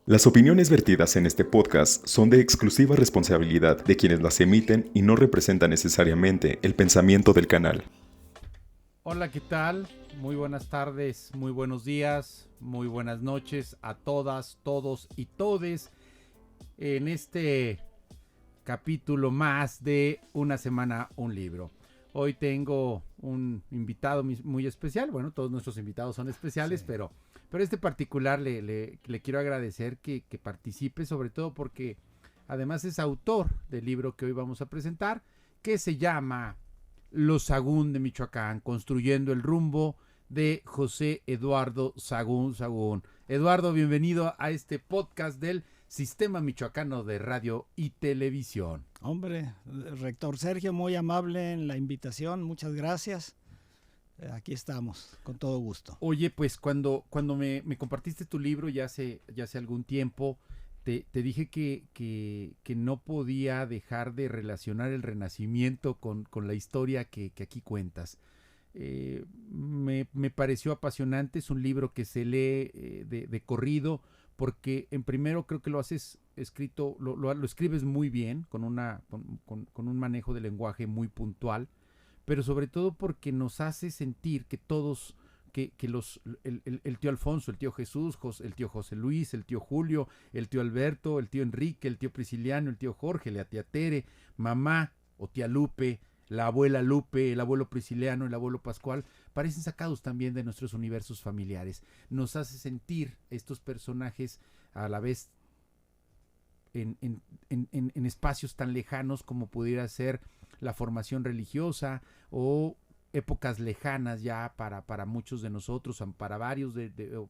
Las opiniones vertidas en este podcast son de exclusiva responsabilidad de quienes las emiten y no representan necesariamente el pensamiento del canal. Hola, ¿qué tal? Muy buenas tardes, muy buenos días, muy buenas noches a todas, todos y todes en este capítulo más de Una Semana, un Libro. Hoy tengo un invitado muy especial. Bueno, todos nuestros invitados son especiales, Sí. pero este particular le quiero agradecer que participe, sobre todo porque además es autor del libro que hoy vamos a presentar, que se llama Los Sagún de Michoacán, construyendo el rumbo, de José Eduardo Sagún Sagún. Eduardo, bienvenido a este podcast del Sistema Michoacano de Radio y Televisión. Hombre, rector Sergio, muy amable en la invitación, muchas gracias. Aquí estamos, con todo gusto. Oye, pues cuando me compartiste tu libro ya hace algún tiempo, te dije que no podía dejar de relacionar el Renacimiento con la historia que aquí cuentas. Me pareció apasionante, es un libro que se lee de corrido, porque en primero creo que lo haces escrito, lo escribes muy bien, con un manejo de lenguaje muy puntual, pero sobre todo porque nos hace sentir que todos, el tío Alfonso, el tío Jesús, el tío José Luis, el tío Julio, el tío Alberto, el tío Enrique, el tío Prisciliano, el tío Jorge, la tía Tere, mamá o tía Lupe, la abuela Lupe, el abuelo Prisciliano, el abuelo Pascual, parecen sacados también de nuestros universos familiares. Nos hace sentir estos personajes a la vez en espacios tan lejanos como pudiera ser la formación religiosa o épocas lejanas ya para muchos de nosotros, para varios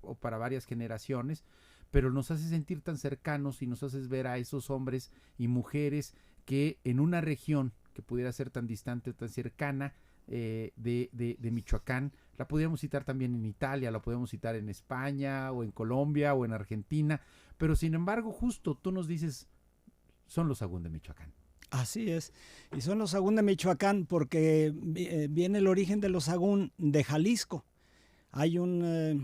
o para varias generaciones, pero nos hace sentir tan cercanos y nos haces ver a esos hombres y mujeres que en una región que pudiera ser tan distante o tan cercana de Michoacán, la podríamos citar también en Italia, la podemos citar en España o en Colombia o en Argentina, pero sin embargo justo tú nos dices, son los Sagún de Michoacán. Así es, y son los Sagún de Michoacán porque viene el origen de los Sagún de Jalisco. Hay una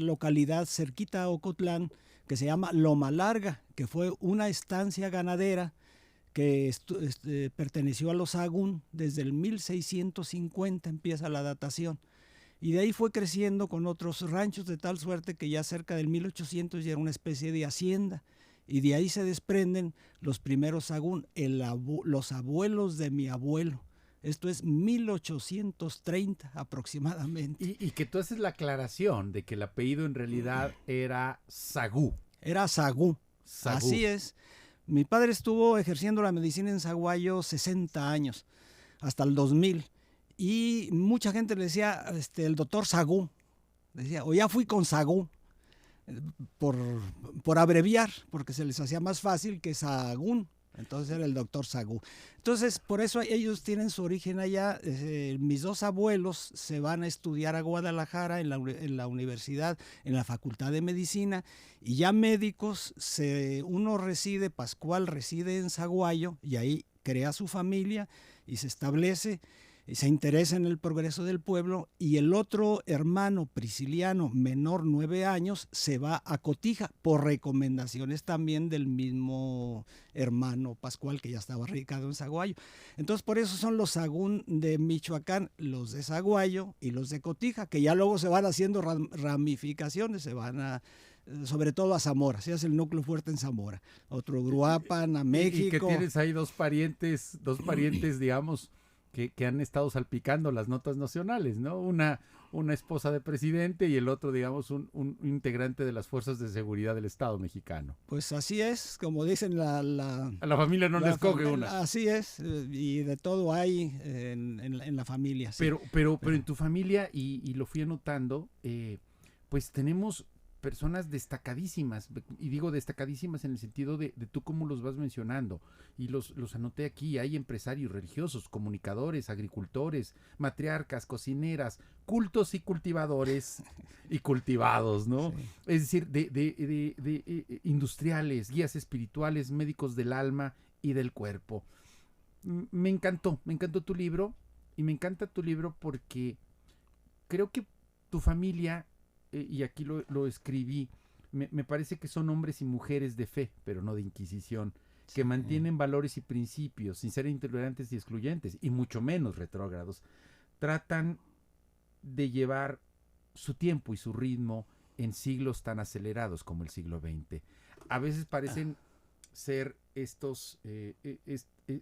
localidad cerquita a Ocotlán que se llama Loma Larga, que fue una estancia ganadera que perteneció a los Sagún. Desde el 1650 empieza la datación. Y de ahí fue creciendo con otros ranchos, de tal suerte que ya cerca del 1800 ya era una especie de hacienda. Y de ahí se desprenden los primeros Sagún, los abuelos de mi abuelo. Esto es 1830 aproximadamente. Y que tú haces la aclaración de que el apellido en realidad era Sagú. Era Sagún. Así es. Mi padre estuvo ejerciendo la medicina en Zaguayo 60 años, hasta el 2000. Y mucha gente le decía, el doctor Sagún. Decía, o ya fui con Sagún, por abreviar, porque se les hacía más fácil que Sagún. Entonces era el doctor Sagún. Entonces, por eso ellos tienen su origen allá. Mis dos abuelos se van a estudiar a Guadalajara en la universidad, en la Facultad de Medicina, y ya médicos, uno reside, Pascual reside en Zaguayo, y ahí crea su familia y se establece, y se interesa en el progreso del pueblo, y el otro hermano Prisciliano, menor 9 años, se va a Cotija por recomendaciones también del mismo hermano Pascual, que ya estaba radicado en Zaguayo. Entonces por eso son los Sagún de Michoacán, los de Zaguayo y los de Cotija, que ya luego se van haciendo ramificaciones, se van sobre todo a Zamora, se hace el núcleo fuerte en Zamora, otro Uruapan, a México. Y que tienes ahí dos parientes, digamos, que han estado salpicando las notas nacionales, ¿no? Una esposa de presidente y el otro, digamos, un integrante de las fuerzas de seguridad del Estado mexicano. Pues así es, como dicen a la familia no le escoge una. Así es, y de todo hay en la familia. Sí. Pero en tu familia, y lo fui anotando, pues tenemos personas destacadísimas, y digo destacadísimas en el sentido de tú cómo los vas mencionando, y los anoté aquí. Hay empresarios religiosos, comunicadores, agricultores, matriarcas, cocineras, cultos y cultivadores y cultivados, ¿no? Sí. Es decir, de industriales, guías espirituales, médicos del alma y del cuerpo. Me encantó tu libro, y me encanta tu libro porque creo que tu familia, y aquí lo escribí, me parece que son hombres y mujeres de fe, pero no de inquisición, que mantienen valores y principios sin ser intolerantes y excluyentes, y mucho menos retrógrados. Tratan de llevar su tiempo y su ritmo en siglos tan acelerados como el siglo XX. A veces parecen ser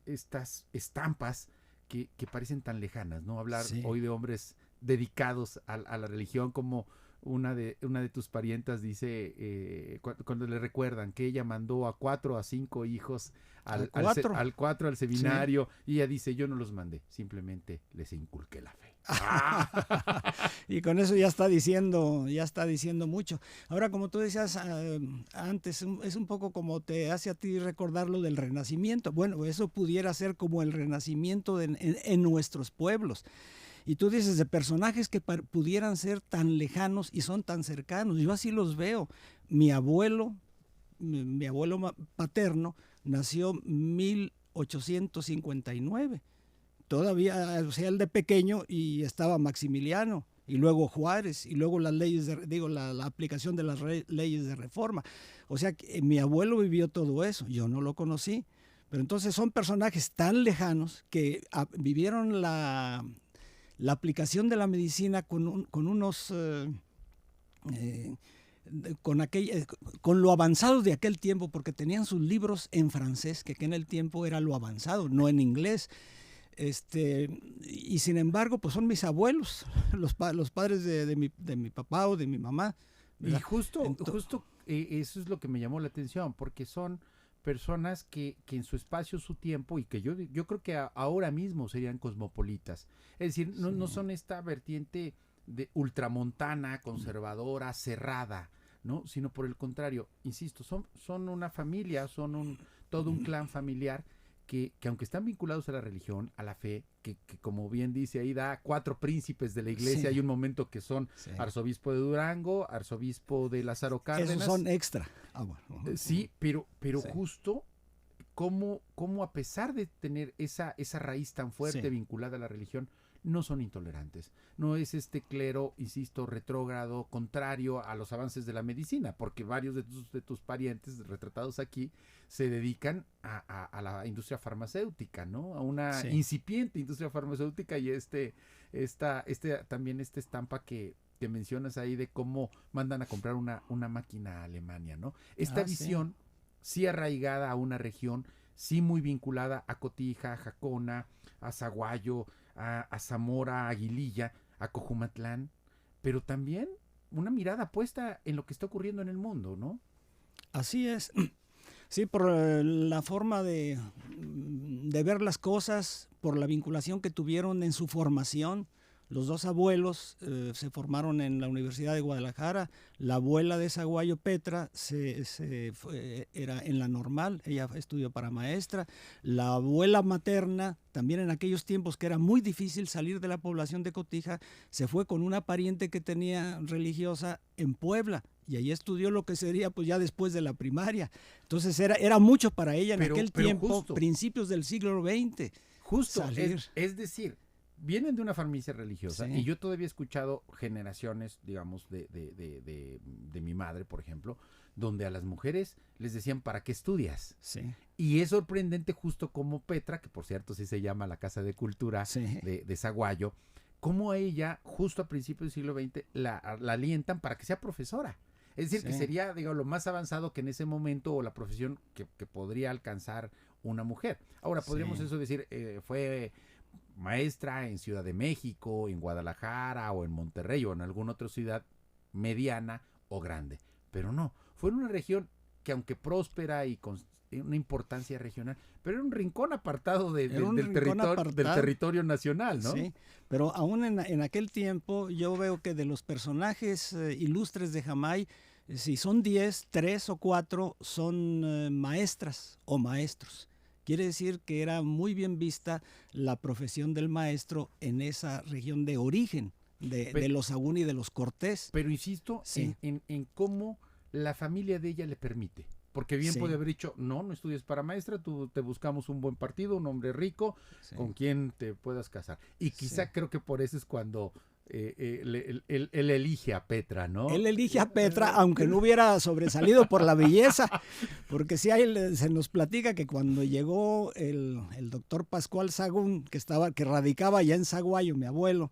estas estampas que parecen tan lejanas, ¿no? Hablar hoy de hombres dedicados a la religión, como una de tus parientas dice, cuando le recuerdan que ella mandó a 4 a 5 hijos al seminario, y ella dice, yo no los mandé, simplemente les inculqué la fe. Y con eso ya está diciendo mucho. Ahora, como tú decías antes, es un poco como te hace a ti recordar lo del Renacimiento. Bueno, eso pudiera ser como el Renacimiento en nuestros pueblos. Y tú dices de personajes que pudieran ser tan lejanos y son tan cercanos. Yo así los veo. Mi abuelo paterno nació en 1859. Todavía, o sea, él de pequeño, y estaba Maximiliano, y luego Juárez, y luego las leyes, la aplicación de las leyes de reforma. O sea, que mi abuelo vivió todo eso, yo no lo conocí. Pero entonces son personajes tan lejanos que vivieron la aplicación de la medicina con lo avanzado de aquel tiempo, porque tenían sus libros en francés, que en el tiempo era lo avanzado, no en inglés. Y sin embargo, pues son mis abuelos, los padres de mi papá o de mi mamá, ¿verdad? Y justo eso es lo que me llamó la atención, porque son personas que en su espacio, su tiempo, y que yo creo que ahora mismo serían cosmopolitas. Es decir, no son esta vertiente de ultramontana, conservadora, cerrada, ¿no? Sino por el contrario, insisto, son una familia, todo un clan familiar que aunque están vinculados a la religión, a la fe, que como bien dice ahí, da 4 príncipes de la iglesia. Hay un momento que son arzobispo de Durango, arzobispo de Lázaro Cárdenas. Esos son extra. Sí, pero justo como a pesar de tener esa raíz tan fuerte vinculada a la religión, no son intolerantes. No es este clero, insisto, retrógrado, contrario a los avances de la medicina, porque varios de tus parientes retratados aquí se dedican a la industria farmacéutica, ¿no? A una incipiente industria farmacéutica, y también esta estampa que mencionas ahí de cómo mandan a comprar una máquina a Alemania, ¿no? Esta visión sí arraigada a una región, sí muy vinculada a Cotija, a Jacona, a Zaguayo, a Zamora, a Aguililla, a Cojumatlán, pero también una mirada puesta en lo que está ocurriendo en el mundo, ¿no? Así es. Sí, por la forma de ver las cosas, por la vinculación que tuvieron en su formación. Los 2 abuelos se formaron en la Universidad de Guadalajara. La abuela de Zaguayo, Petra, era en la Normal, ella estudió para maestra. La abuela materna, también en aquellos tiempos que era muy difícil salir de la población de Cotija, se fue con una pariente que tenía religiosa en Puebla, y ahí estudió lo que sería pues ya después de la primaria. Entonces era mucho para ella en aquel tiempo, justo, principios del siglo XX. Justo, es decir, vienen de una familia religiosa, y yo todavía he escuchado generaciones, digamos, de mi madre, por ejemplo, donde a las mujeres les decían, ¿para qué estudias? Sí. Y es sorprendente justo como Petra, que por cierto sí se llama la Casa de Cultura de Zaguayo, como a ella, justo a principios del siglo XX, la alientan para que sea profesora. Es decir, que sería, digamos, lo más avanzado que en ese momento, o la profesión que podría alcanzar una mujer. Ahora, podríamos eso decir, fue maestra en Ciudad de México, en Guadalajara, o en Monterrey, o en alguna otra ciudad mediana o grande. Pero no, fue en una región que, aunque próspera y con una importancia regional, pero era un rincón apartado del territorio nacional, ¿no? Sí, pero aún en aquel tiempo yo veo que de los personajes ilustres de Jamay, si son 10, 3 o 4 son maestras o maestros. Quiere decir que era muy bien vista la profesión del maestro en esa región de origen de los Sagún y de los Cortés. Pero insisto en cómo la familia de ella le permite. Porque bien puede haber dicho, no estudies para maestra, te buscamos un buen partido, un hombre rico, con quien te puedas casar. Y quizá creo que por eso es cuando él elige a Petra, ¿no? Él elige a Petra, aunque no hubiera sobresalido por la belleza, porque sí se nos platica que cuando llegó el doctor Pascual Sagún, que radicaba allá en Zaguayo, mi abuelo,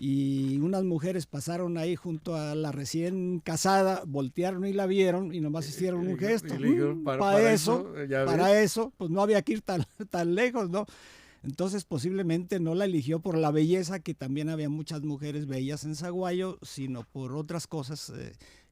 y unas mujeres pasaron ahí junto a la recién casada, voltearon y la vieron y nomás hicieron un gesto. Para eso, pues no había que ir tan lejos, ¿no? Entonces posiblemente no la eligió por la belleza, que también había muchas mujeres bellas en Zaguayo, sino por otras cosas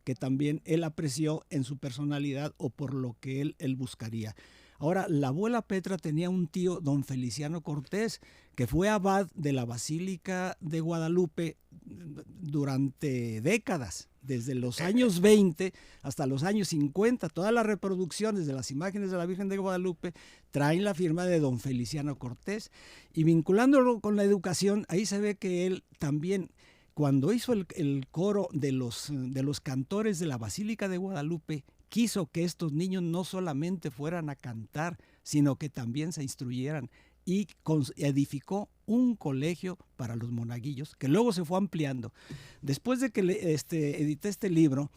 que también él apreció en su personalidad o por lo que él buscaría. Ahora, la abuela Petra tenía un tío, don Feliciano Cortés, que fue abad de la Basílica de Guadalupe durante décadas, desde los años 20 hasta los años 50. Todas las reproducciones de las imágenes de la Virgen de Guadalupe traen la firma de don Feliciano Cortés. Y vinculándolo con la educación, ahí se ve que él también, cuando hizo el coro de los cantores de la Basílica de Guadalupe, quiso que estos niños no solamente fueran a cantar, sino que también se instruyeran, y edificó un colegio para los monaguillos, que luego se fue ampliando. Después de que edité este libro,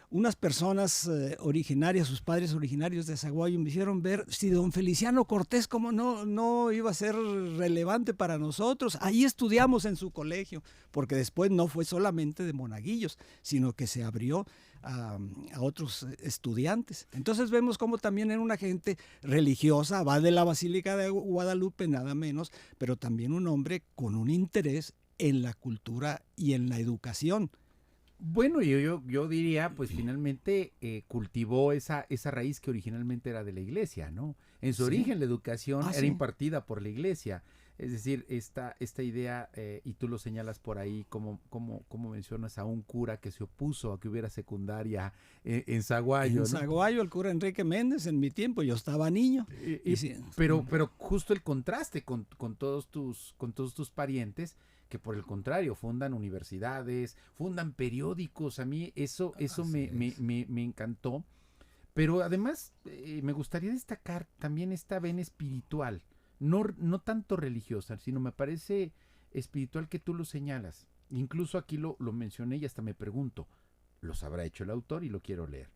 unas personas originarias, sus padres originarios de Zaguayo, me hicieron ver si don Feliciano Cortés, como no iba a ser relevante para nosotros. Ahí estudiamos en su colegio, porque después no fue solamente de monaguillos, sino que se abrió a otros estudiantes. Entonces vemos cómo también era una gente religiosa, va de la Basílica de Guadalupe, nada menos, pero también un hombre con un interés en la cultura y en la educación. Bueno, yo diría, pues finalmente cultivó esa raíz que originalmente era de la iglesia, ¿no? En su origen la educación era impartida por la iglesia. Es decir, esta idea, y tú lo señalas por ahí, como mencionas a un cura que se opuso a que hubiera secundaria en Zaguayo. En Zaguayo, el cura Enrique Méndez, en mi tiempo, yo estaba niño. Pero justo el contraste con todos tus parientes, que por el contrario fundan universidades, fundan periódicos. A mí eso me encantó. Pero además me gustaría destacar también esta vena espiritual, no tanto religiosa, sino me parece espiritual, que tú lo señalas. Incluso aquí lo mencioné y hasta me pregunto, ¿los habrá hecho el autor? Y lo quiero leer.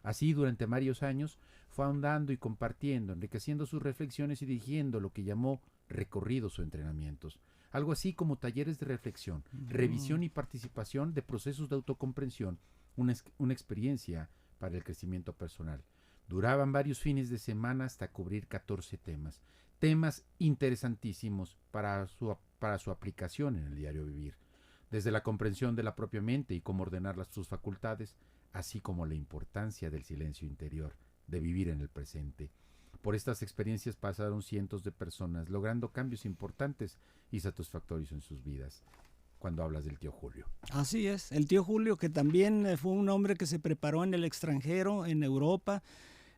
Así, durante varios años, fue ahondando y compartiendo, enriqueciendo sus reflexiones y dirigiendo lo que llamó recorridos o entrenamientos. Algo así como talleres de reflexión, revisión y participación de procesos de autocomprensión, una experiencia para el crecimiento personal. Duraban varios fines de semana hasta cubrir 14 temas interesantísimos para su aplicación en el diario vivir, desde la comprensión de la propia mente y cómo ordenar sus facultades, así como la importancia del silencio interior, de vivir en el presente. Por estas experiencias pasaron cientos de personas, logrando cambios importantes y satisfactorios en sus vidas. Cuando hablas del tío Julio. Así es, el tío Julio, que también fue un hombre que se preparó en el extranjero, en Europa.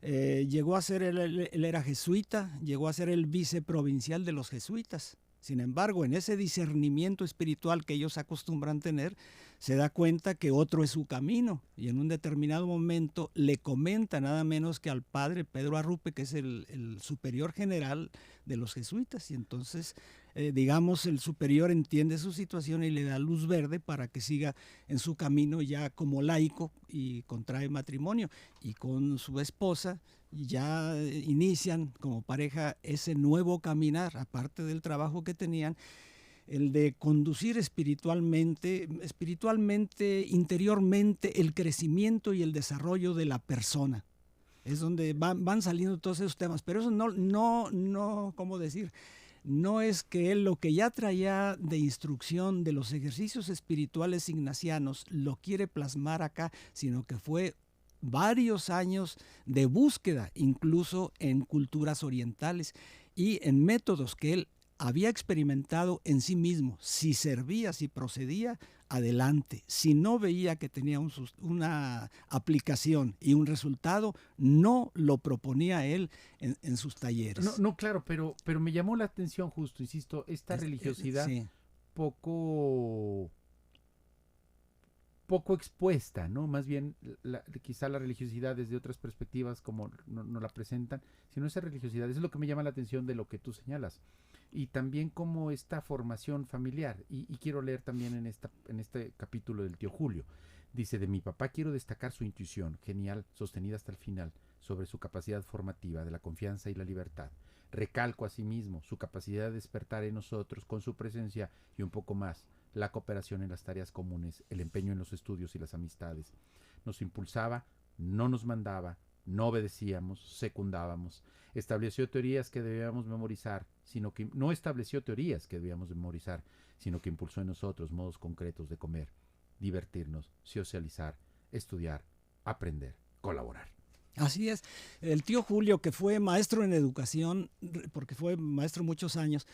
Llegó a ser, él era jesuita, llegó a ser el viceprovincial de los jesuitas. Sin embargo, en ese discernimiento espiritual que ellos acostumbran tener, se da cuenta que otro es su camino, y en un determinado momento le comenta nada menos que al padre Pedro Arrupe, que es el superior general de los jesuitas, y entonces digamos el superior entiende su situación y le da luz verde para que siga en su camino ya como laico, y contrae matrimonio, y con su esposa ya inician como pareja ese nuevo caminar, aparte del trabajo que tenían, el de conducir espiritualmente, interiormente, el crecimiento y el desarrollo de la persona. Es donde van saliendo todos esos temas, pero eso no, ¿cómo decir? No es que él lo que ya traía de instrucción de los ejercicios espirituales ignacianos lo quiere plasmar acá, sino que fue varios años de búsqueda, incluso en culturas orientales y en métodos que él había experimentado en sí mismo. Si servía, si procedía, adelante. Si no veía que tenía una aplicación y un resultado, no lo proponía él en sus talleres. No, claro, pero me llamó la atención justo, insisto, esta religiosidad poco poco expuesta, ¿no? Más bien quizá la religiosidad desde otras perspectivas como no la presentan, sino esa religiosidad, eso es lo que me llama la atención de lo que tú señalas. Y también como esta formación familiar, y quiero leer también en este capítulo del tío Julio. Dice, de mi papá quiero destacar su intuición, genial, sostenida hasta el final, sobre su capacidad formativa de la confianza y la libertad. Recalco asimismo su capacidad de despertar en nosotros con su presencia y un poco más, la cooperación en las tareas comunes, el empeño en los estudios y las amistades. Nos impulsaba, no nos mandaba, no obedecíamos, secundábamos. Estableció teorías que debíamos memorizar, no estableció teorías que debíamos memorizar, sino que impulsó en nosotros modos concretos de comer, divertirnos, socializar, estudiar, aprender, colaborar. Así es. El tío Julio, que fue maestro en educación, porque fue maestro muchos años,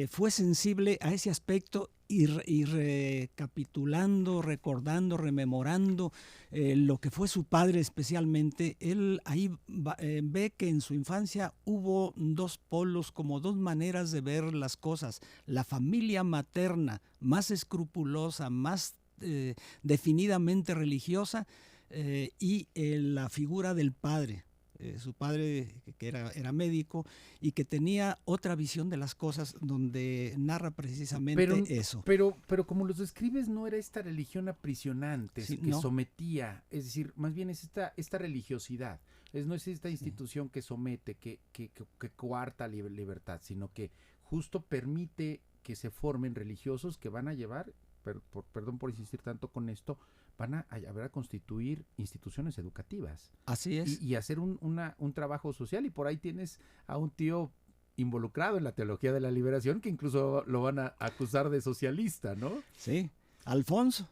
fue sensible a ese aspecto y recapitulando, recordando, rememorando lo que fue su padre especialmente. Él ahí ve que en su infancia hubo dos polos, como dos maneras de ver las cosas. La familia materna, más escrupulosa, más definidamente religiosa, y la figura del padre, su padre que era médico y que tenía otra visión de las cosas, donde narra precisamente eso. Pero como los describes, no era esta religión aprisionante, sí, que sometía, es decir, más bien es esta religiosidad, no es esta institución que somete, que coarta libertad, sino que justo permite que se formen religiosos que van a llevar, perdón por insistir tanto con esto, van a constituir instituciones educativas. Así es. Y hacer un trabajo social, y por ahí tienes a un tío involucrado en la teología de la liberación que incluso lo van a acusar de socialista, ¿no? Sí, Alfonso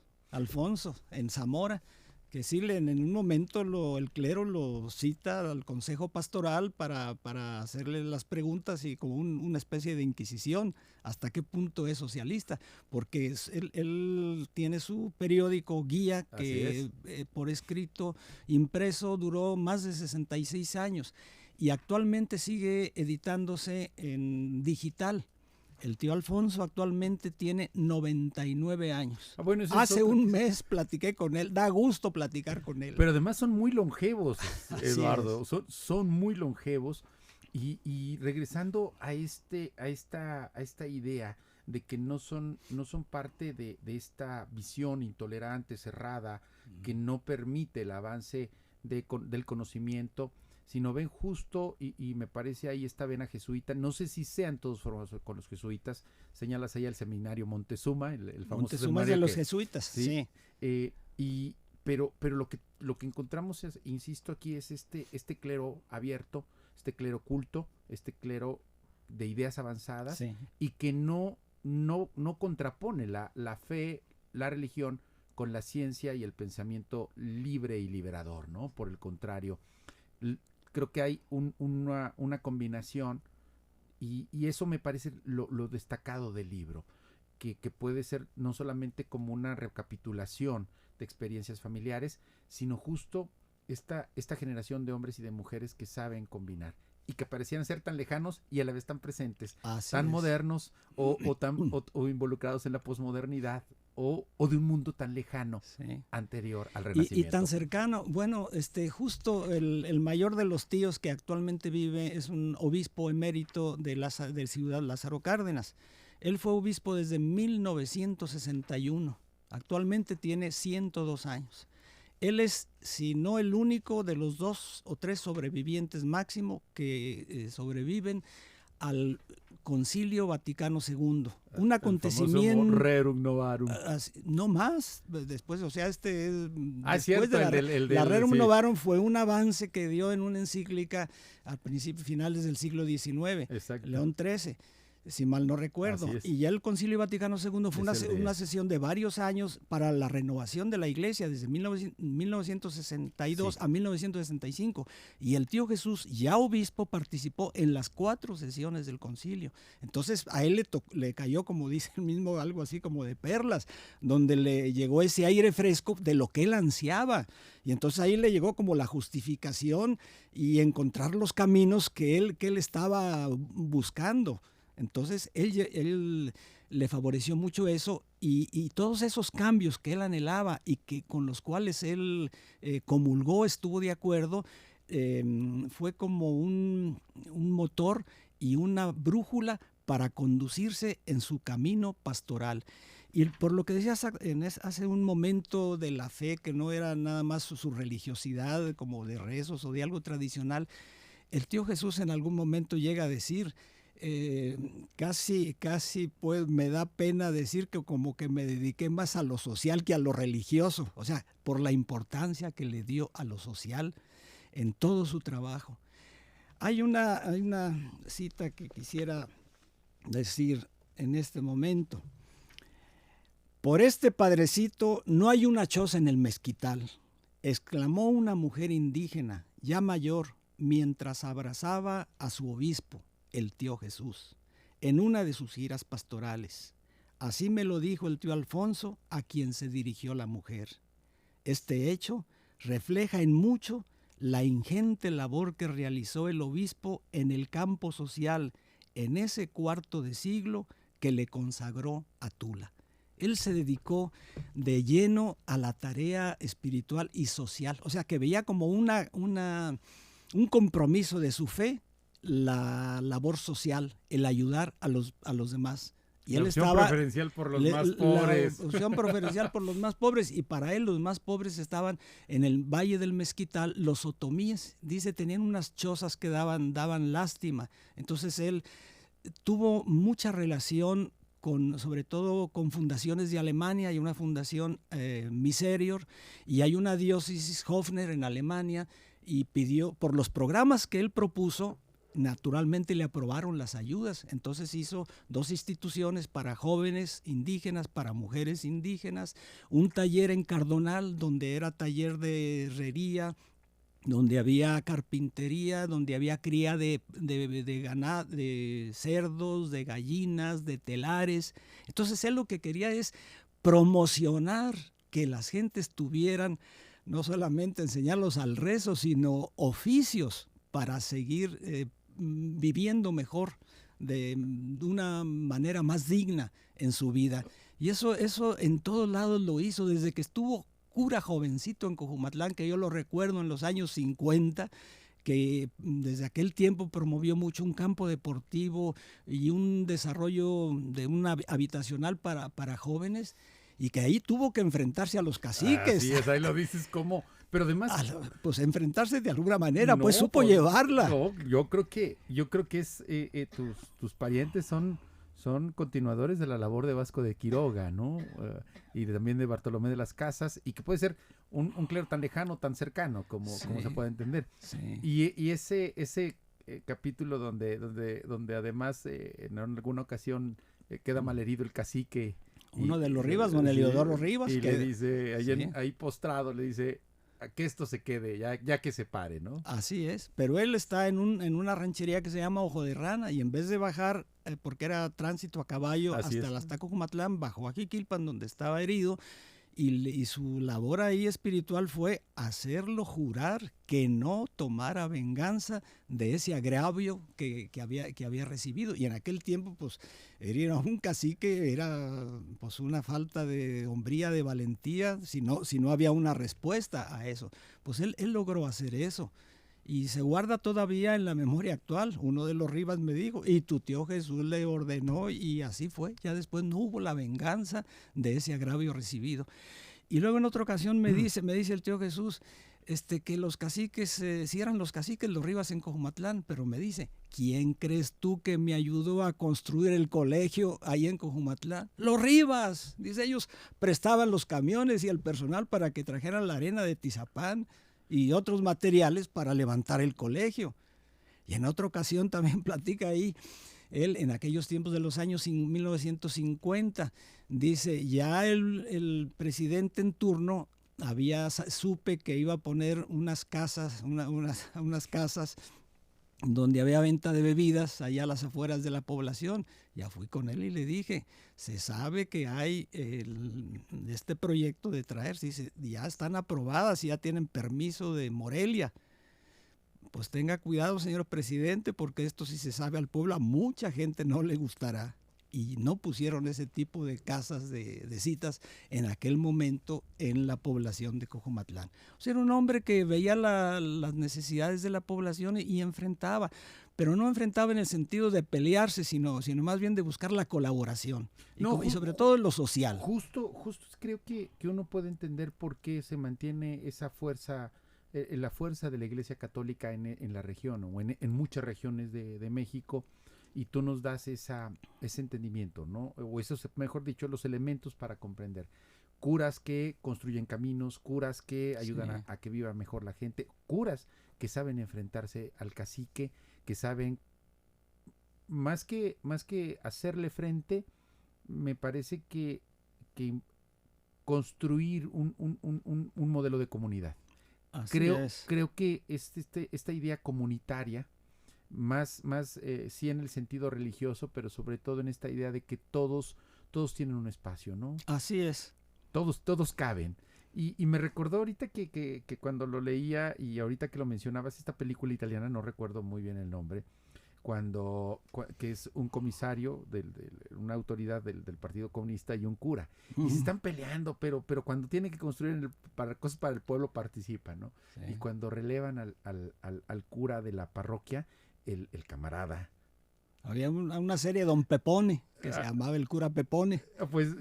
en Zamora, que sí, en un momento el clero lo cita al consejo pastoral para hacerle las preguntas y como una especie de inquisición, hasta qué punto es socialista, porque él tiene su periódico guía que por escrito, impreso, duró más de 66 años y actualmente sigue editándose en digital. El tío Alfonso actualmente tiene 99 años. Bueno, hace un mes platiqué con él, da gusto platicar con él. Pero además son muy longevos, Eduardo, son muy longevos. Y regresando a esta idea de que no son parte de esta visión intolerante, cerrada, que no permite el avance del conocimiento, sino ven justo, y me parece ahí esta vena jesuita, no sé si sean todos formados con los jesuitas, señalas ahí el seminario Montezuma, el famoso Montezuma es de los jesuitas, sí. Pero lo que encontramos, insisto aquí, es este clero abierto, este clero culto, este clero de ideas avanzadas, sí, y que no contrapone la fe, la religión con la ciencia y el pensamiento libre y liberador, ¿no? Por el contrario, creo que hay una combinación y eso me parece lo destacado del libro, que puede ser no solamente como una recapitulación de experiencias familiares, sino justo esta generación de hombres y de mujeres que saben combinar y que parecían ser tan lejanos y a la vez tan presentes, tan modernos o involucrados en la posmodernidad o de un mundo tan lejano, sí, anterior al Renacimiento. Y tan cercano. Bueno, justo el mayor de los tíos que actualmente vive es un obispo emérito de Ciudad Lázaro Cárdenas. Él fue obispo desde 1961. Actualmente tiene 102 años. Él es, si no el único, de los 2 o 3 sobrevivientes máximo que sobreviven al Concilio Vaticano II. Un acontecimiento... Rerum Novarum. No más, después, o sea, después cierto, de la Rerum Novarum fue un avance que dio en una encíclica a finales del siglo XIX, exacto, León XIII. Si mal no recuerdo, y ya el Concilio Vaticano II fue una sesión de varios años para la renovación de la Iglesia desde 1962 sí, a 1965, y el tío Jesús, ya obispo, participó en las 4 sesiones del concilio. Entonces a él le cayó, como dice el mismo, algo así como de perlas, donde le llegó ese aire fresco de lo que él ansiaba, y entonces ahí le llegó como la justificación y encontrar los caminos que él buscando. Entonces él le favoreció mucho eso Y todos esos cambios que él anhelaba y que con los cuales él comulgó, estuvo de acuerdo, fue como un motor y una brújula para conducirse en su camino pastoral. Y por lo que decías hace un momento de la fe, que no era nada más su religiosidad como de rezos o de algo tradicional, el tío Jesús en algún momento llega a decir, casi pues me da pena decir que como que me dediqué más a lo social que a lo religioso, o sea, por la importancia que le dio a lo social en todo su trabajo. Hay una cita que quisiera decir en este momento. Por este padrecito no hay una choza en el mezquital, exclamó una mujer indígena, ya mayor, mientras abrazaba a su obispo, el tío Jesús, en una de sus giras pastorales. Así me lo dijo el tío Alfonso, a quien se dirigió la mujer. Este hecho refleja en mucho la ingente labor que realizó el obispo en el campo social en ese cuarto de siglo que le consagró a Tula. Él se dedicó de lleno a la tarea espiritual y social, o sea que veía como un compromiso de su fe la labor social, el ayudar a los demás. Y él opción preferencial por los más pobres. La opción preferencial por los más pobres, y para él los más pobres estaban en el Valle del Mezquital, los otomíes, dice, tenían unas chozas que daban lástima. Entonces él tuvo mucha relación sobre todo con fundaciones de Alemania. Hay una fundación Miserior y hay una diócesis Hofner en Alemania, y pidió, por los programas que él propuso, naturalmente le aprobaron las ayudas. Entonces hizo 2 instituciones para jóvenes indígenas, para mujeres indígenas, un taller en Cardonal donde era taller de herrería, donde había carpintería, donde había cría de ganado, de cerdos, de gallinas, de telares. Entonces él lo que quería es promocionar que las gentes tuvieran no solamente enseñarlos al rezo, sino oficios para seguir viviendo mejor, de una manera más digna en su vida. Y eso en todos lados lo hizo, desde que estuvo cura jovencito en Cojumatlán, que yo lo recuerdo en los años 50, que desde aquel tiempo promovió mucho un campo deportivo y un desarrollo de una habitacional para jóvenes, y que ahí tuvo que enfrentarse a los caciques. Así es, ahí lo dices como, pero además pues enfrentarse de alguna manera, no, pues supo llevarla. No, yo creo que es tus parientes son continuadores de la labor de Vasco de Quiroga, ¿no? Y también de Bartolomé de las Casas, y que puede ser un clero tan lejano, tan cercano, como se puede entender. Sí. Y ese capítulo donde además en alguna ocasión queda malherido el cacique. Uno de los Rivas, don Eliodoro Rivas. Y le dice, ahí postrado, le dice, a que esto se quede, ya que se pare, ¿no? Así es, pero él está en una ranchería que se llama Ojo de Rana, y en vez de bajar, porque era tránsito a caballo hasta Cojumatlán, bajó a Jiquilpan, donde estaba herido, y su labor ahí espiritual fue hacerlo jurar que no tomara venganza de ese agravio que había recibido. Y en aquel tiempo, pues, era un cacique, era pues una falta de hombría, de valentía, si no había una respuesta a eso. Pues él logró hacer eso. Y se guarda todavía en la memoria actual. Uno de los Rivas me dijo, y tu tío Jesús le ordenó, y así fue. Ya después no hubo la venganza de ese agravio recibido. Y luego en otra ocasión me dice el tío Jesús, que los caciques, si eran los caciques, los Rivas en Cojumatlán, pero me dice, ¿quién crees tú que me ayudó a construir el colegio ahí en Cojumatlán? Los Rivas. Dice, ellos prestaban los camiones y el personal para que trajeran la arena de Tizapán y otros materiales para levantar el colegio. Y en otra ocasión también platica ahí, él en aquellos tiempos de los años 1950, dice, ya el presidente en turno supe que iba a poner unas casas, unas casas donde había venta de bebidas allá a las afueras de la población. Ya fui con él y le dije, se sabe que hay este proyecto de traer, dice, ya están aprobadas y ya tienen permiso de Morelia. Pues tenga cuidado, señor presidente, porque esto, si se sabe al pueblo, a mucha gente no le gustará. y no pusieron ese tipo de casas de citas en aquel momento en la población de Cojumatlán. O sea, era un hombre que veía las necesidades de la población y enfrentaba, pero no enfrentaba en el sentido de pelearse, sino más bien de buscar la colaboración y sobre todo en lo social. Justo creo que uno puede entender por qué se mantiene esa fuerza, la fuerza de la Iglesia Católica en la región o en muchas regiones de México, y tú nos das ese entendimiento, ¿no? O esos, mejor dicho, los elementos para comprender. Curas que construyen caminos, curas que ayudan a que viva mejor la gente, curas que saben enfrentarse al cacique, que saben, más que hacerle frente, me parece que construir un modelo de comunidad. Creo que esta idea comunitaria, más sí en el sentido religioso, pero sobre todo en esta idea de que todos tienen un espacio, ¿no? Así es. Todos caben. Y me recordó ahorita que cuando lo leía, y ahorita que lo mencionabas, esta película italiana, no recuerdo muy bien el nombre, que es un comisario, una autoridad del Partido Comunista y un cura. Y se están peleando, pero cuando tienen que construir cosas para el pueblo participan, ¿no? Sí. Y cuando relevan al cura de la parroquia, el camarada. Había una serie de Don Pepone, que se llamaba el cura Pepone. Pues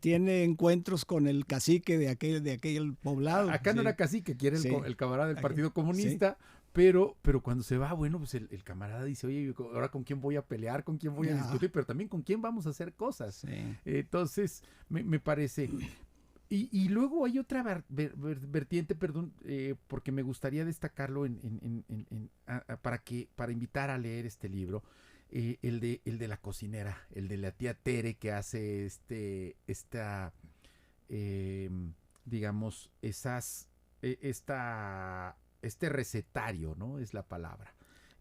tiene encuentros con el cacique de aquel poblado. Acá no era cacique, que era el camarada del Partido Comunista, pero cuando se va, bueno, pues el camarada dice, oye, ahora con quién voy a pelear, con quién voy a discutir, pero también con quién vamos a hacer cosas. Sí. Entonces, me parece... Y luego hay otra vertiente, perdón, porque me gustaría destacarlo para invitar a leer este libro, el de la cocinera, el de la tía Tere, que hace digamos, este recetario, ¿no? Es la palabra,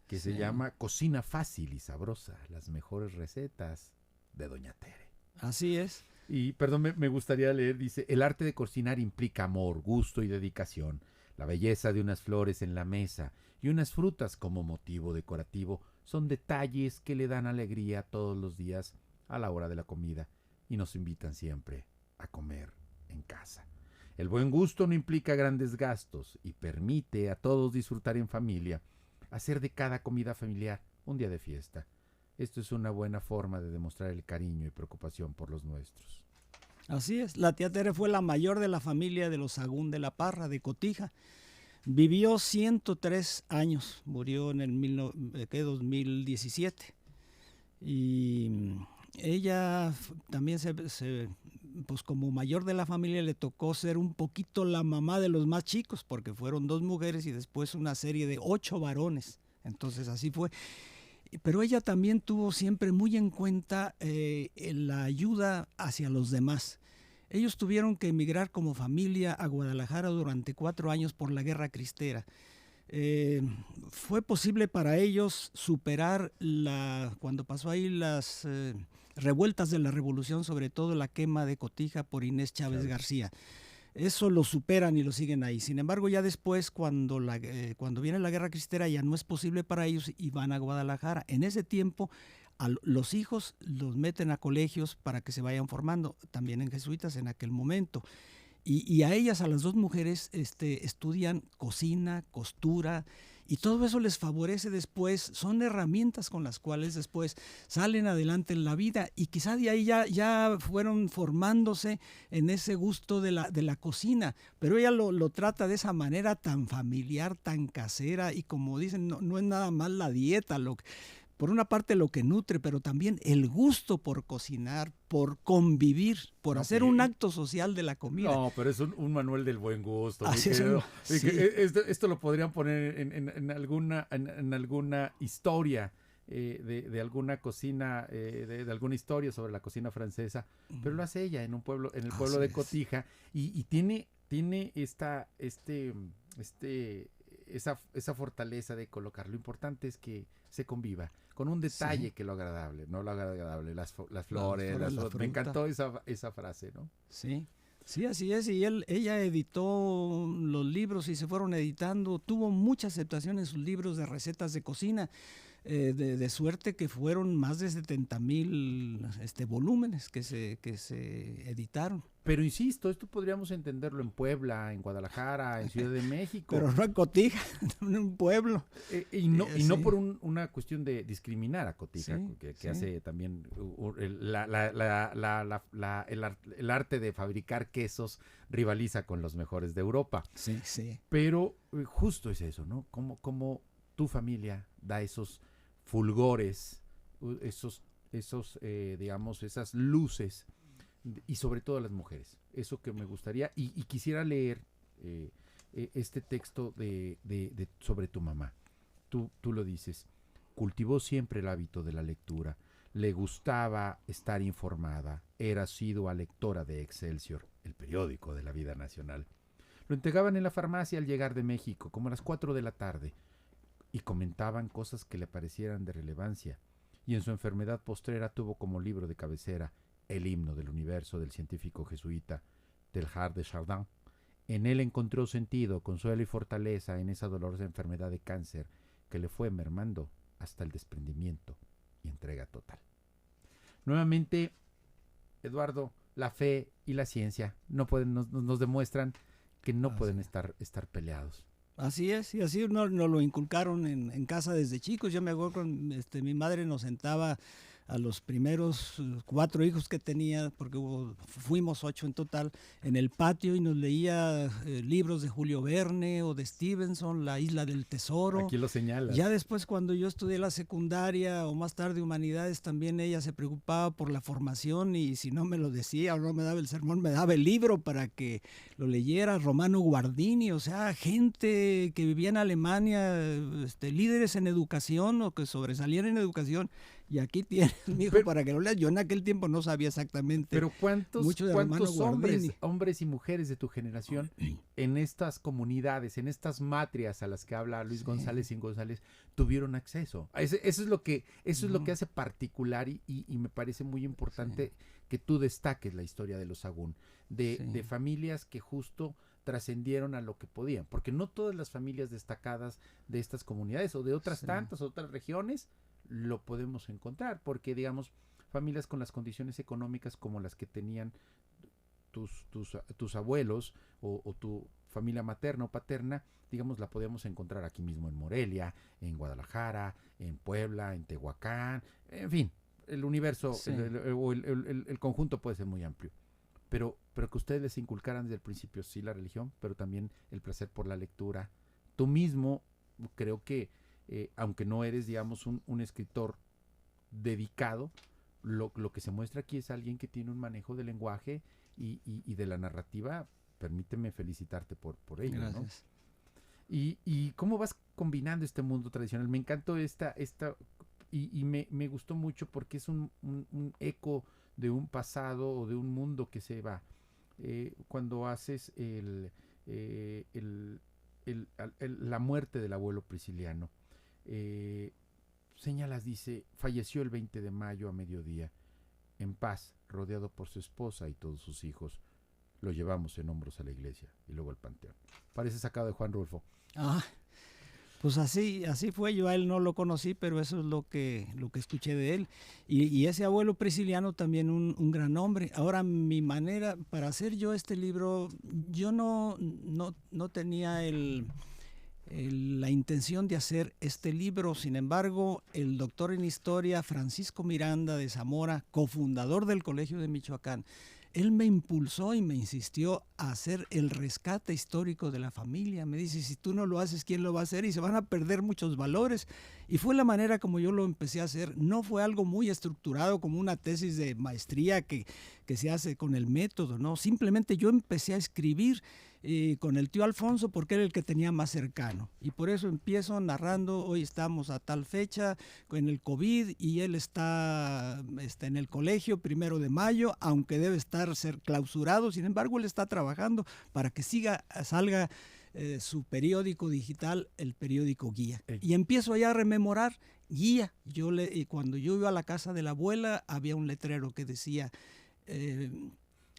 que se llama Cocina Fácil y Sabrosa, las mejores recetas de Doña Tere. Así es. Y, perdón, me gustaría leer, dice, el arte de cocinar implica amor, gusto y dedicación, la belleza de unas flores en la mesa y unas frutas como motivo decorativo son detalles que le dan alegría todos los días a la hora de la comida y nos invitan siempre a comer en casa. El buen gusto no implica grandes gastos y permite a todos disfrutar en familia, hacer de cada comida familiar un día de fiesta. Esto es una buena forma de demostrar el cariño y preocupación por los nuestros. Así es. La tía Tere fue la mayor de la familia de los Sagún de la Parra, de Cotija. Vivió 103 años, murió en el 2017. Y ella también pues como mayor de la familia le tocó ser un poquito la mamá de los más chicos, porque fueron 2 mujeres y después una serie de 8 varones. Entonces así fue. Pero ella también tuvo siempre muy en cuenta la ayuda hacia los demás. Ellos tuvieron que emigrar como familia a Guadalajara durante 4 años por la Guerra Cristera. Fue posible para ellos superar cuando pasó ahí las revueltas de la Revolución, sobre todo la quema de Cotija por Inés Chávez García. Eso lo superan y lo siguen ahí. Sin embargo, ya después, cuando viene la Guerra Cristera, ya no es posible para ellos y van a Guadalajara. En ese tiempo, los hijos los meten a colegios para que se vayan formando, también en jesuitas en aquel momento. Y a ellas, a las 2 mujeres, estudian cocina, costura, y todo eso les favorece después. Son herramientas con las cuales después salen adelante en la vida, y quizá de ahí ya fueron formándose en ese gusto de la cocina. Pero ella lo trata de esa manera tan familiar, tan casera, y como dicen, no es nada más la dieta, por una parte lo que nutre, pero también el gusto por cocinar, por convivir, por hacer un acto social de la comida. No, pero es un manual del buen gusto. Así es. Sí. Esto lo podrían poner en alguna historia de alguna cocina, de alguna historia sobre la cocina francesa, pero lo hace ella en el pueblo de Cotija, y tiene esa fortaleza de colocar. Lo importante es que se conviva con un detalle que lo agradable, no lo agradable, las flores, me encantó esa frase, ¿no? Sí, así es. Y ella editó los libros y se fueron editando, tuvo mucha aceptación en sus libros de recetas de cocina. de suerte que fueron más de 70,000 volúmenes que se editaron. Pero insisto, esto podríamos entenderlo en Puebla, en Guadalajara, en Ciudad de México. Pero no en Cotija, en un pueblo. Y no por una cuestión de discriminar a Cotija, Sí, que hace también el arte de fabricar quesos rivaliza con los mejores de Europa. Sí, sí. Pero justo es eso, ¿no? Cómo tu familia da esos fulgores, digamos, esas luces, y sobre todo a las mujeres. Eso que me gustaría, y quisiera leer este texto sobre tu mamá. Tú lo dices, cultivó siempre el hábito de la lectura, le gustaba estar informada, era asidua lectora de Excelsior, el periódico de la vida nacional. Lo entregaban en la farmacia al llegar de México, como a las 4 de la tarde, y comentaban cosas que le parecieran de relevancia, y en su enfermedad postrera tuvo como libro de cabecera el himno del universo del científico jesuita Teilhard de Chardin. En él encontró sentido, consuelo y fortaleza en esa dolorosa enfermedad de cáncer que le fue mermando hasta el desprendimiento y entrega total. Nuevamente, Eduardo, la fe y la ciencia nos demuestran que no pueden estar peleados. Así es, y así nos lo inculcaron en casa desde chicos. Yo me acuerdo con mi madre nos sentaba a los primeros 4 hijos que tenía, porque fuimos 8 en total, en el patio, y nos leía libros de Julio Verne o de Stevenson, La Isla del Tesoro. Aquí lo señalas. Ya después, cuando yo estudié la secundaria o más tarde humanidades, también ella se preocupaba por la formación, y si no me lo decía o no me daba el sermón, me daba el libro para que lo leyera. Romano Guardini, o sea, gente que vivía en Alemania, líderes en educación o que sobresalían en educación. Y aquí tienes, mijo, para que lo leas. Yo en aquel tiempo no sabía exactamente. Pero ¿cuántos hombres y mujeres de tu generación en estas comunidades, en estas matrias a las que habla Luis González y González, tuvieron acceso? Eso es lo que hace particular y me parece muy importante que tú destaques la historia de los Sahagún, de familias que justo trascendieron a lo que podían, porque no todas las familias destacadas de estas comunidades o de otras tantas, otras regiones, lo podemos encontrar, porque digamos, familias con las condiciones económicas como las que tenían tus abuelos o tu familia materna o paterna, digamos, la podemos encontrar aquí mismo en Morelia, en Guadalajara, en Puebla, en Tehuacán, en fin, el universo el conjunto puede ser muy amplio, pero que ustedes les inculcaran desde el principio sí la religión, pero también el placer por la lectura. Tú mismo, creo que aunque no eres, digamos, un escritor dedicado, lo que se muestra aquí es alguien que tiene un manejo del lenguaje y de la narrativa. Permíteme felicitarte por ello. Gracias. ¿No? Y cómo vas combinando este mundo tradicional. Me encantó y me gustó mucho porque es un eco de un pasado o de un mundo que se va. Cuando haces la muerte del abuelo Prisciliano, señalas, dice, falleció el 20 de mayo a mediodía, en paz, rodeado por su esposa y todos sus hijos. Lo llevamos en hombros a la iglesia y luego al panteón. Parece sacado de Juan Rulfo. Pues así fue. Yo a él no lo conocí, pero eso es lo que escuché de él. Y ese abuelo Prisciliano también un gran hombre. Ahora, mi manera para hacer yo este libro, yo no tenía la intención de hacer este libro. Sin embargo, el doctor en historia Francisco Miranda de Zamora, cofundador del Colegio de Michoacán, él me impulsó y me insistió a hacer el rescate histórico de la familia. Me dice, si tú no lo haces, ¿quién lo va a hacer? Y se van a perder muchos valores. Y fue la manera como yo lo empecé a hacer. No fue algo muy estructurado como una tesis de maestría que se hace con el método, ¿no? Simplemente yo empecé a escribir con el tío Alfonso porque era el que tenía más cercano. Y por eso empiezo narrando, hoy estamos a tal fecha en el COVID y él está en el colegio 1 de mayo, aunque debe ser clausurado. Sin embargo, él está trabajando para que salga su periódico digital, el periódico Guía. Y empiezo ya a rememorar Guía. Cuando yo iba a la casa de la abuela, había un letrero que decía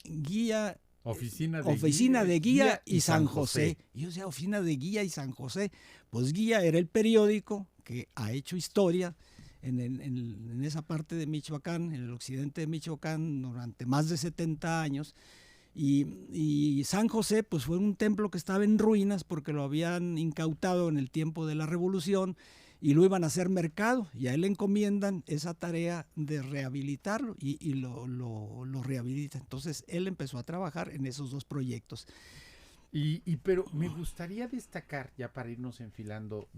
Guía... Oficina de Guía y San José. Y yo decía, Oficina de Guía y San José. Pues Guía era el periódico que ha hecho historia en esa parte de Michoacán, en el occidente de Michoacán, durante más de 70 años. Y San José pues fue un templo que estaba en ruinas porque lo habían incautado en el tiempo de la Revolución y lo iban a hacer mercado, y a él le encomiendan esa tarea de rehabilitarlo y lo rehabilita. Entonces él empezó a trabajar en esos dos proyectos. Pero me gustaría destacar, ya para irnos enfilando,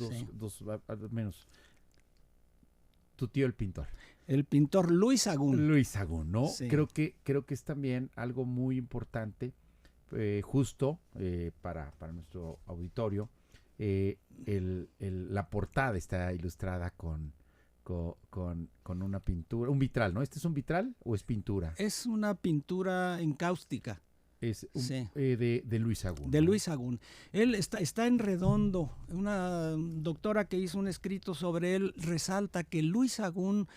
Sí. dos al menos, tu tío el pintor. El pintor Luis Sagún. Luis Sagún, ¿no? Sí. Creo que es también algo muy importante, justo para nuestro auditorio. La portada está ilustrada con una pintura, un vitral, ¿no? ¿Este es un vitral o es pintura? Es una pintura encáustica. Es Sí. de Luis Sagún. De ¿no? Luis Sagún. Él está en Redondo. Una doctora que hizo un escrito sobre él resalta que Luis Sagún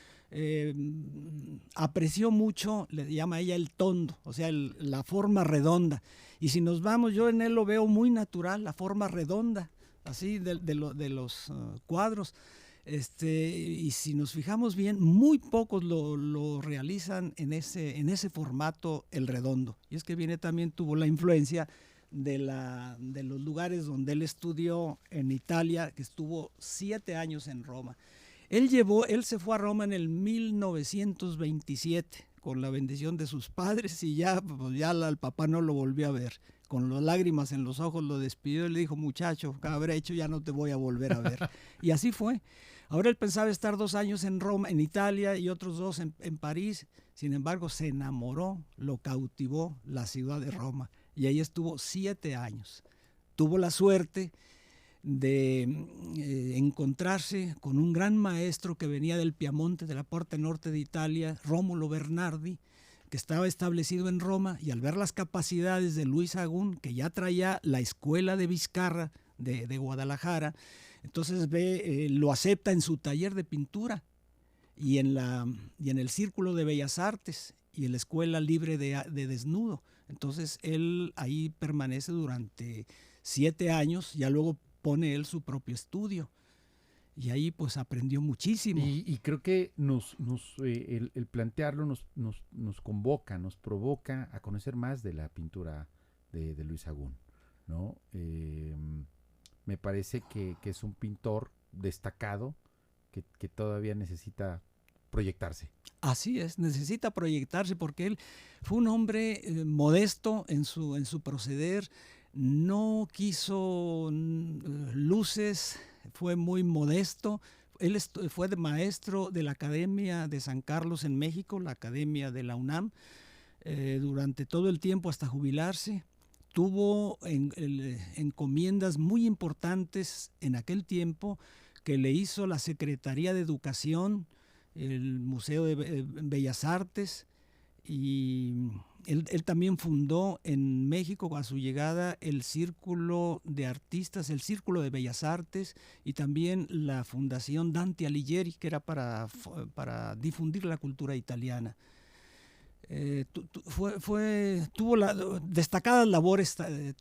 apreció mucho, le llama ella el tondo, o sea, la forma redonda. Y si nos vamos, yo en él lo veo muy natural, la forma redonda, así de los cuadros. Y si nos fijamos bien, muy pocos lo realizan en ese formato, el redondo. Y es que viene también, tuvo la influencia de los lugares donde él estudió en Italia, que estuvo 7 años en Roma. Él se fue a Roma en el 1927 con la bendición de sus padres, y ya el papá no lo volvió a ver. Con las lágrimas en los ojos lo despidió y le dijo: muchacho, cabrecho, ya no te voy a volver a ver. Y así fue. Ahora él pensaba estar 2 años en Roma, en Italia, y otros 2 en París. Sin embargo, se enamoró, lo cautivó la ciudad de Roma, y ahí estuvo 7 años. Tuvo la suerte de encontrarse con un gran maestro que venía del Piamonte, de la parte norte de Italia, Rómulo Bernardi, que estaba establecido en Roma, y al ver las capacidades de Luis Sagún, que ya traía la escuela de Vizcarra de Guadalajara, entonces lo acepta en su taller de pintura y en el Círculo de Bellas Artes y en la Escuela Libre de Desnudo. Entonces él ahí permanece durante 7 años, ya luego pone él su propio estudio. Y ahí pues aprendió muchísimo. Y creo que el plantearlo nos convoca, nos provoca a conocer más de la pintura de Luis Sagún, ¿no? Me parece que es un pintor destacado que todavía necesita proyectarse. Así es, necesita proyectarse porque él fue un hombre modesto en su proceder, no quiso luces, fue muy modesto. Él fue maestro de la Academia de San Carlos en México, la Academia de la UNAM, durante todo el tiempo hasta jubilarse. Tuvo encomiendas muy importantes en aquel tiempo que le hizo la Secretaría de Educación, el Museo de Bellas Artes, y él también fundó en México a su llegada el Círculo de Artistas, el Círculo de Bellas Artes, y también la Fundación Dante Alighieri, que era para difundir la cultura italiana. Tuvo destacadas labores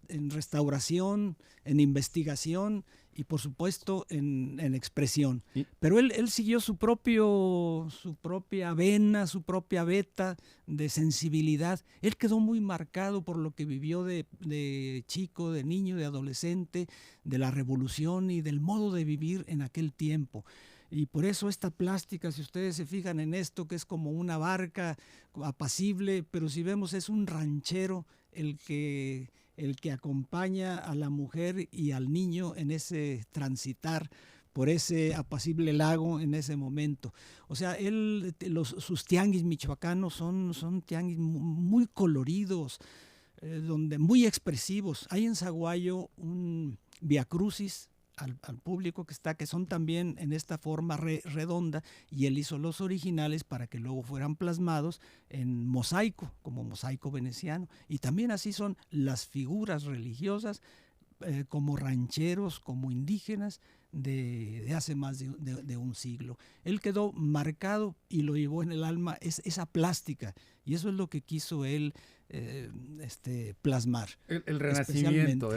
en restauración, en investigación y por supuesto en expresión. Pero él siguió su propia vena, su propia veta de sensibilidad. Él quedó muy marcado por lo que vivió de chico, de niño, de adolescente, de la revolución y del modo de vivir en aquel tiempo. Y por eso esta plástica, si ustedes se fijan en esto, que es como una barca apacible, pero si vemos es un ranchero el que acompaña a la mujer y al niño en ese transitar por ese apacible lago en ese momento. O sea, sus tianguis michoacanos son tianguis muy coloridos, muy expresivos. Hay en Zaguayo un viacrucis al público que son también en esta forma redonda, y él hizo los originales para que luego fueran plasmados en mosaico, como mosaico veneciano, y también así son las figuras religiosas, como rancheros, como indígenas de hace más de un siglo. Él quedó marcado y lo llevó en el alma esa plástica, y eso es lo que quiso él plasmar. El renacimiento,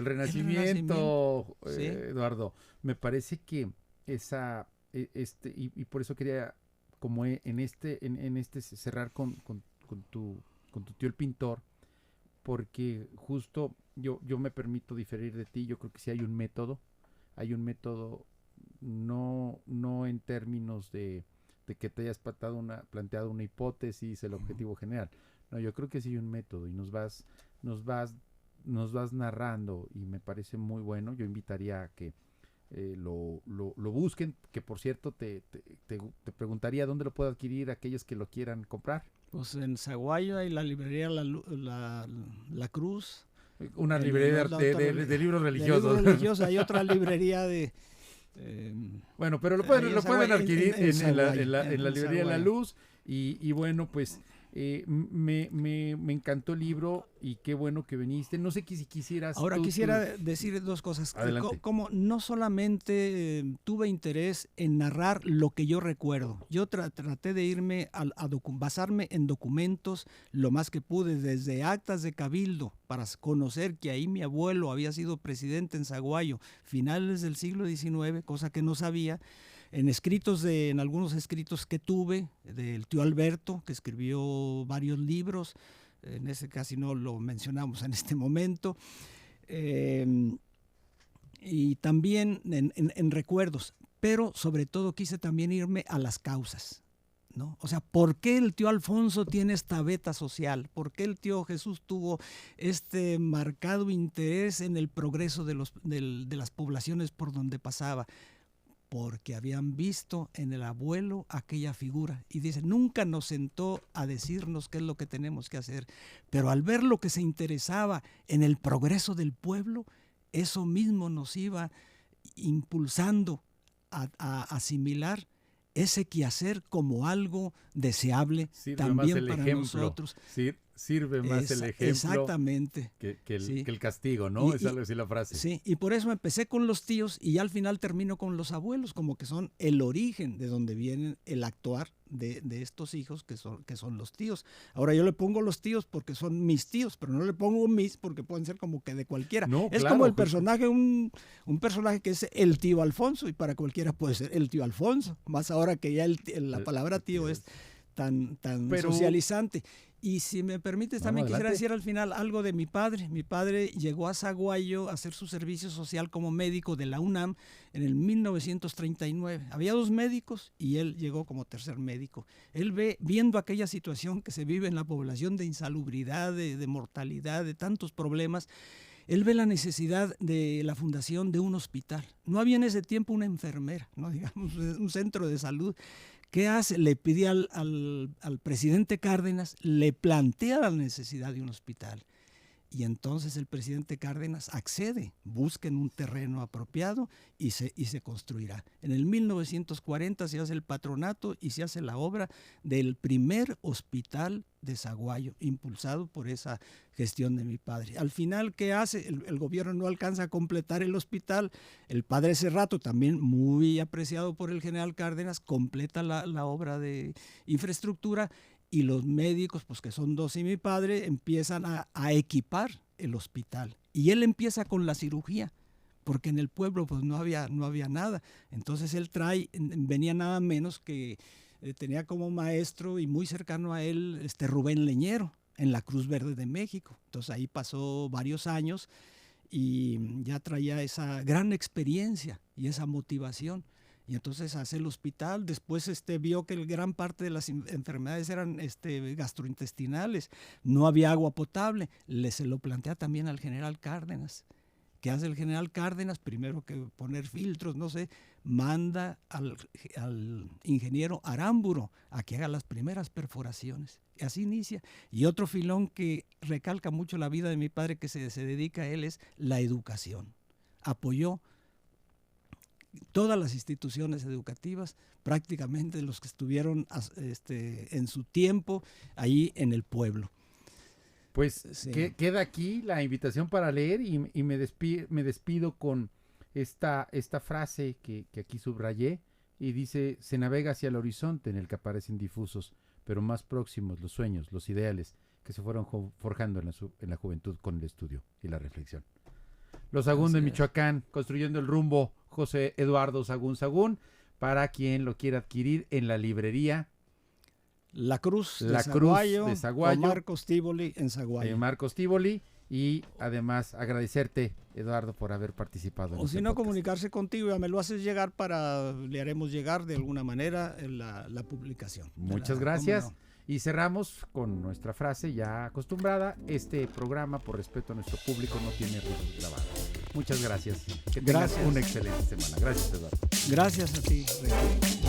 sí. Eduardo, me parece que y por eso quería, como en este cerrar con tu tío el pintor, porque justo yo me permito diferir de ti. Yo creo que sí hay un método no en términos de que te hayas planteado una hipótesis, el objetivo general. No, yo creo que sí hay un método y nos vas narrando, y me parece muy bueno. Yo invitaría a que lo busquen, que por cierto te preguntaría dónde lo puedo adquirir aquellos que lo quieran comprar. Pues en Zaguayo hay la librería La Cruz. Una librería de libros religiosos. De libros religiosos. Hay otra librería de... bueno, pero lo pueden adquirir en la librería La Luz. Y bueno, pues me encantó el libro y qué bueno que viniste. No sé si quisieras... Ahora quisiera decir dos cosas. Como no solamente tuve interés en narrar lo que yo recuerdo. Yo traté de irme basarme en documentos lo más que pude, desde actas de cabildo, para conocer que ahí mi abuelo había sido presidente en Zaguayo, finales del siglo XIX, cosa que no sabía. En algunos escritos que tuve del tío Alberto, que escribió varios libros, en ese casi no lo mencionamos en este momento, y también en recuerdos, pero sobre todo quise también irme a las causas, ¿no? O sea, ¿por qué el tío Alfonso tiene esta beta social? ¿Por qué el tío Jesús tuvo este marcado interés en el progreso de las poblaciones por donde pasaba? Porque habían visto en el abuelo aquella figura, y dice, nunca nos sentó a decirnos qué es lo que tenemos que hacer, pero al ver lo que se interesaba en el progreso del pueblo, eso mismo nos iba impulsando a asimilar ese quehacer como algo deseable también para nosotros. Sirve más el ejemplo exactamente que el castigo, ¿no? Es algo así la frase. Sí, y por eso empecé con los tíos y al final termino con los abuelos, como que son el origen de donde viene el actuar de estos hijos que son los tíos. Ahora yo le pongo los tíos porque son mis tíos, pero no le pongo mis porque pueden ser como que de cualquiera. No, es claro, como el personaje, un personaje que es el tío Alfonso, y para cualquiera puede ser el tío Alfonso, más ahora que ya la palabra tío es tan socializante. Y si me permites, también quisiera decir al final algo de mi padre. Mi padre llegó a Zaguayo a hacer su servicio social como médico de la UNAM en el 1939. Había 2 médicos y él llegó como tercer médico. Él viendo aquella situación que se vive en la población de insalubridad, de mortalidad, de tantos problemas, él ve la necesidad de la fundación de un hospital. No había en ese tiempo una enfermera, no digamos un centro de salud. ¿Qué hace? Le pide al presidente Cárdenas, le plantea la necesidad de un hospital. Y entonces el presidente Cárdenas accede, busquen un terreno apropiado y se construirá. En el 1940 se hace el patronato y se hace la obra del primer hospital de Zaguayo, impulsado por esa gestión de mi padre. Al final, ¿qué hace? El gobierno no alcanza a completar el hospital. El padre Cerrato, también muy apreciado por el general Cárdenas, completa la obra de infraestructura. Y los médicos, pues que son 2 y mi padre, empiezan a equipar el hospital. Y él empieza con la cirugía, porque en el pueblo pues no había nada. Entonces él venía nada menos que, tenía como maestro y muy cercano a él Rubén Leñero, en la Cruz Verde de México. Entonces ahí pasó varios años y ya traía esa gran experiencia y esa motivación. Y entonces hace el hospital. Después vio que gran parte de las enfermedades eran gastrointestinales. No había agua potable. Se lo plantea también al general Cárdenas. ¿Qué hace el general Cárdenas? Primero que poner filtros, no sé, manda al ingeniero Aramburo a que haga las primeras perforaciones. Y así inicia. Y otro filón que recalca mucho la vida de mi padre, que se dedica a él, es la educación. Apoyó todas las instituciones educativas, prácticamente los que estuvieron en su tiempo ahí en el pueblo. Pues sí. Queda aquí la invitación para leer y me despido con esta frase que aquí subrayé y dice: se navega hacia el horizonte en el que aparecen difusos, pero más próximos los sueños, los ideales que se fueron forjando en la juventud con el estudio y la reflexión. Los Sahagún de Michoacán, construyendo el rumbo José Eduardo Sagún Sagún, para quien lo quiera adquirir en la librería La Cruz La de Cruz Zaguayo, de Zaguayo, con Marcos Tívoli en Zaguayo. Marcos Tívoli, y además agradecerte, Eduardo, por haber participado en O este si no, podcast. comunicarse contigo, ya me lo haces llegar le haremos llegar de alguna manera en la publicación. Muchas gracias. Y cerramos con nuestra frase ya acostumbrada: este programa, por respeto a nuestro público, no tiene ruidos grabados. Muchas gracias. Que tengas Gracias. una excelente semana. Gracias, Eduardo. Gracias a ti, Rey.